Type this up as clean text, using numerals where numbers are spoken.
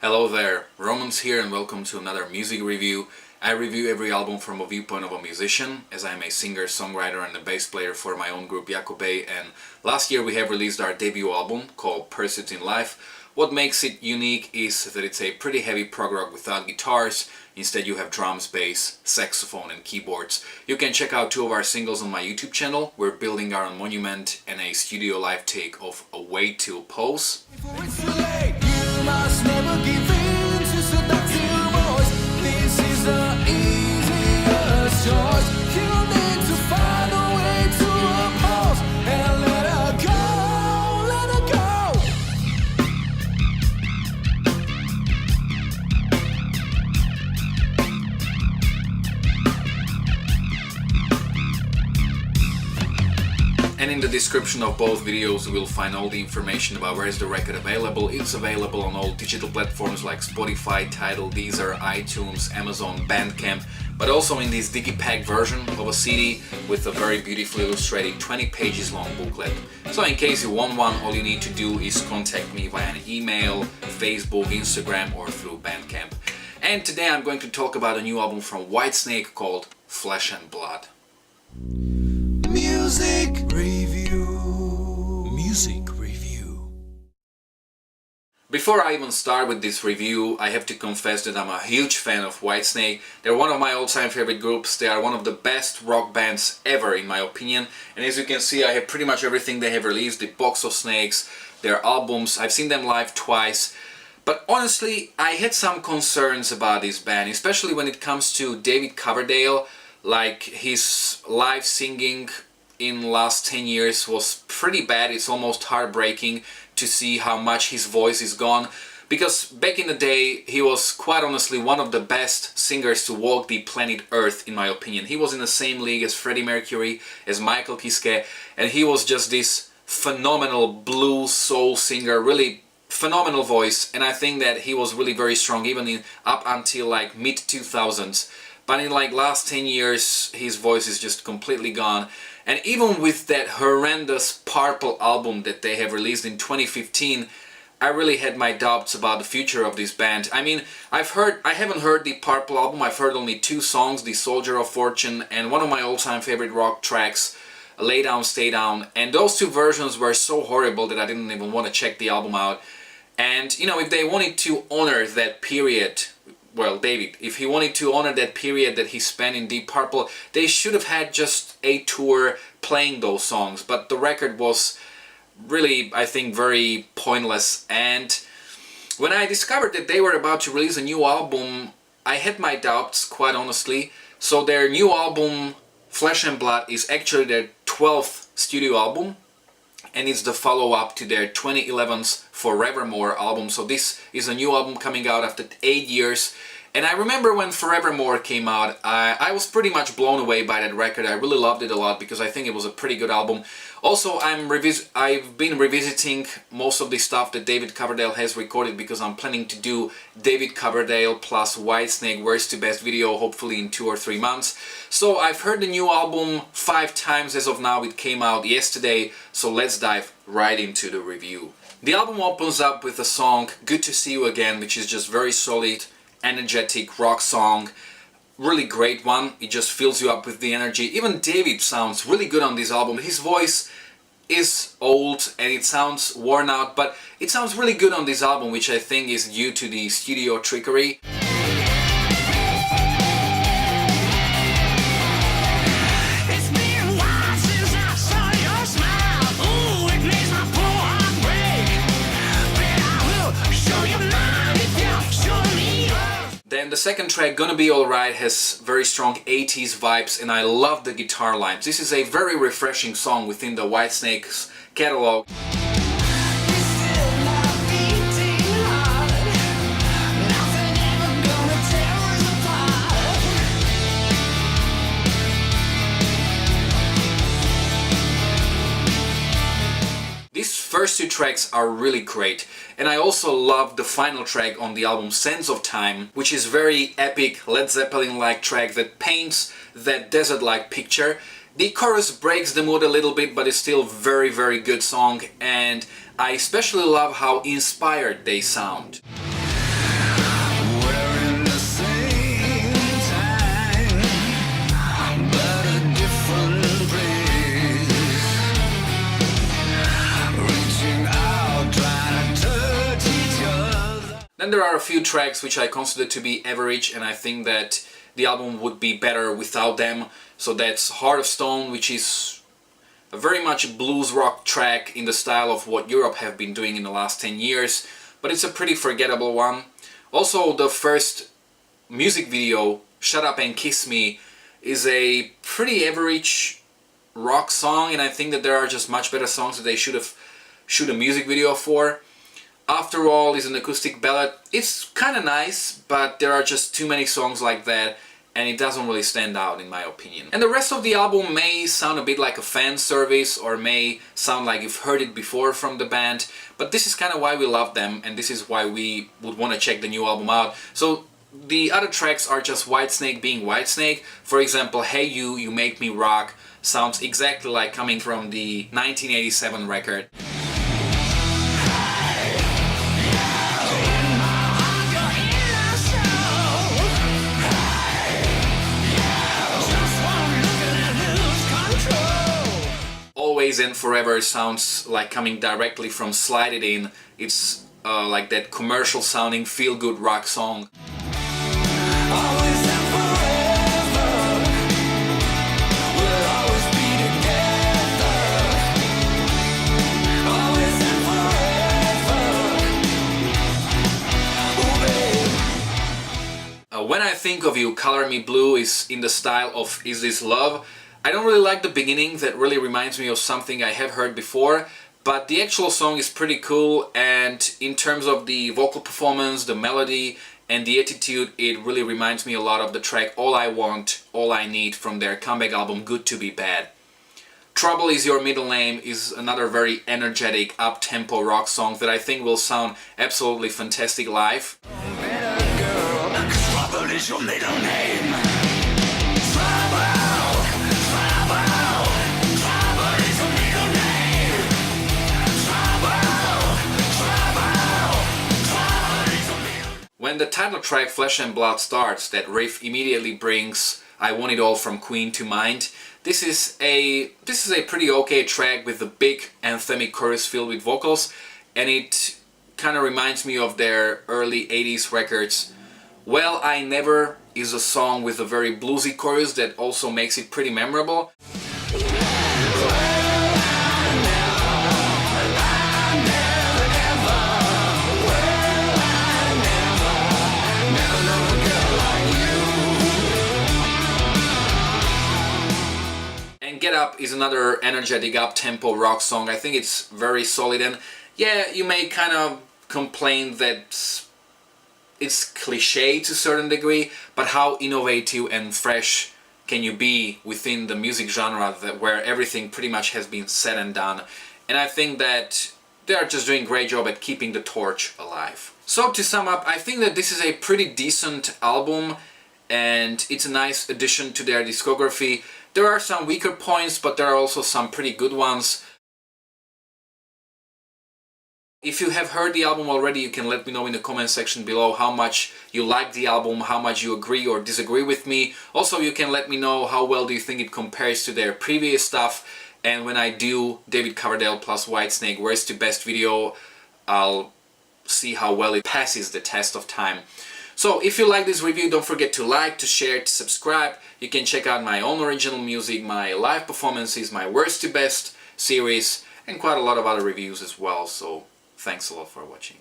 Hello there, Romans here and welcome to another music review. I review every album from a viewpoint of a musician, as I'm a singer, songwriter and a bass player for my own group Jakobe, and last year we have released our debut album called Pursuit in Life. What makes it unique is that it's a pretty heavy prog rock without guitars. Instead you have drums, bass, saxophone and keyboards. You can check out two of our singles on my YouTube channel. We're building our own monument and a studio live take of A Way Till Pose. Must never give in to seductive voice. This is the easiest choice. You need to find a way to oppose and let her go, let her go. And in the description of both videos you will find all the information about where is the record available. It's available on all digital platforms like Spotify, Tidal, Deezer, iTunes, Amazon, Bandcamp, but also in this digipack version of a CD with a very beautifully illustrated 20 pages long booklet. So in case you want one, all you need to do is contact me via an email, Facebook, Instagram or through Bandcamp. And today I'm going to talk about a new album from Whitesnake called Flesh and Blood. Music review. Music review. Before I even start with this review, I have to confess that I'm a huge fan of Whitesnake. They're one of my all-time favorite groups. They are one of the best rock bands ever in my opinion. And as you can see, I have pretty much everything they have released, the Box of Snakes, their albums. I've seen them live twice. But honestly, I had some concerns about this band, especially when it comes to David Coverdale. Like, his live singing in last 10 years was pretty bad. It's almost heartbreaking to see how much his voice is gone, because back in the day he was quite honestly one of the best singers to walk the planet Earth in my opinion. He was in the same league as Freddie Mercury, as Michael Kiske, and he was just this phenomenal blues soul singer, really phenomenal voice, and I think that he was really very strong even up until like mid 2000s. But in like last 10 years his voice is just completely gone. And even with that horrendous Purple album that they have released in 2015, I really had my doubts about the future of this band. I mean, I haven't heard the Purple album, I've heard only two songs, The Soldier of Fortune and one of my all-time favorite rock tracks, Lay Down, Stay Down, and those two versions were so horrible that I didn't even want to check the album out. And you know, if they wanted to honor that period, well, David, if he wanted to honor that period that he spent in Deep Purple, they should have had just a tour playing those songs. But the record was really, I think, very pointless. And when I discovered that they were about to release a new album, I had my doubts, quite honestly. So their new album, Flesh and Blood, is actually their 12th studio album. And it's the follow-up to their 2011's Forevermore album. So this is a new album coming out after 8 years. And I remember when Forevermore came out, I was pretty much blown away by that record. I really loved it a lot because I think it was a pretty good album. Also, I've been revisiting most of the stuff that David Coverdale has recorded because I'm planning to do David Coverdale plus Whitesnake Worst to Best video hopefully in 2 or 3 months. So I've heard the new album 5 times as of now. It came out yesterday, so let's dive right into the review. The album opens up with the song Good to See You Again, which is just very solid, energetic rock song. Really great one. It just fills you up with the energy. Even David sounds really good on this album. His voice is old and it sounds worn out, but it sounds really good on this album, which I think is due to the studio trickery. Then the second track, Gonna Be Alright, has very strong 80s vibes and I love the guitar lines. This is a very refreshing song within the Whitesnake's catalog. These first two tracks are really great, and I also love the final track on the album, Sands of Time, which is very epic, Led Zeppelin-like track that paints that desert-like picture. The chorus breaks the mood a little bit, but it's still very, very good song, and I especially love how inspired they sound. Then there are a few tracks which I consider to be average, and I think that the album would be better without them. So that's Heart of Stone, which is a very much blues rock track in the style of what Europe have been doing in the last 10 years, but it's a pretty forgettable one. Also, the first music video, Shut Up and Kiss Me, is a pretty average rock song, and I think that there are just much better songs that they should have shoot a music video for. After All is an acoustic ballad. It's kind of nice, but there are just too many songs like that, and it doesn't really stand out in my opinion. And the rest of the album may sound a bit like a fan service, or may sound like you've heard it before from the band, but this is kind of why we love them, and this is why we would want to check the new album out. So the other tracks are just Whitesnake being Whitesnake. For example, Hey You, You Make Me Rock sounds exactly like coming from the 1987 record. Always and Forever sounds like coming directly from Slide It In. It's like that commercial sounding feel-good rock song. Always and forever, we'll always be together. Always and forever, oh babe. When I Think of You, Color Me Blue is in the style of Is This Love? I don't really like the beginning, that really reminds me of something I have heard before, but the actual song is pretty cool, and in terms of the vocal performance, the melody and the attitude, it really reminds me a lot of the track All I Want, All I Need from their comeback album Good to Be Bad. Trouble Is Your Middle Name is another very energetic, up-tempo rock song that I think will sound absolutely fantastic live. Better girl, 'cause trouble is your middle name. Trouble, trouble, trouble is your middle name. Trouble, trouble, trouble is your middle name. When the title track Flesh and Blood starts, that riff immediately brings I Want It All from Queen to mind. This is a pretty okay track with a big anthemic chorus filled with vocals, and it kind of reminds me of their early 80s records. Well, I Never is a song with a very bluesy chorus that also makes it pretty memorable. And Get Up is another energetic up-tempo rock song. I think it's very solid, and yeah, you may kind of complain that it's cliche to a certain degree, but how innovative and fresh can you be within the music genre where everything pretty much has been said and done? And I think that they are just doing a great job at keeping the torch alive. So to sum up, I think that this is a pretty decent album, and it's a nice addition to their discography. There are some weaker points, but there are also some pretty good ones. If you have heard the album already, you can let me know in the comment section below how much you like the album, how much you agree or disagree with me. Also, you can let me know how well do you think it compares to their previous stuff. And when I do David Coverdale plus Whitesnake Worst to Best video, I'll see how well it passes the test of time. So if you like this review, don't forget to like, to share, to subscribe. You can check out my own original music, my live performances, my Worst to Best series, and quite a lot of other reviews as well. So thanks a lot for watching.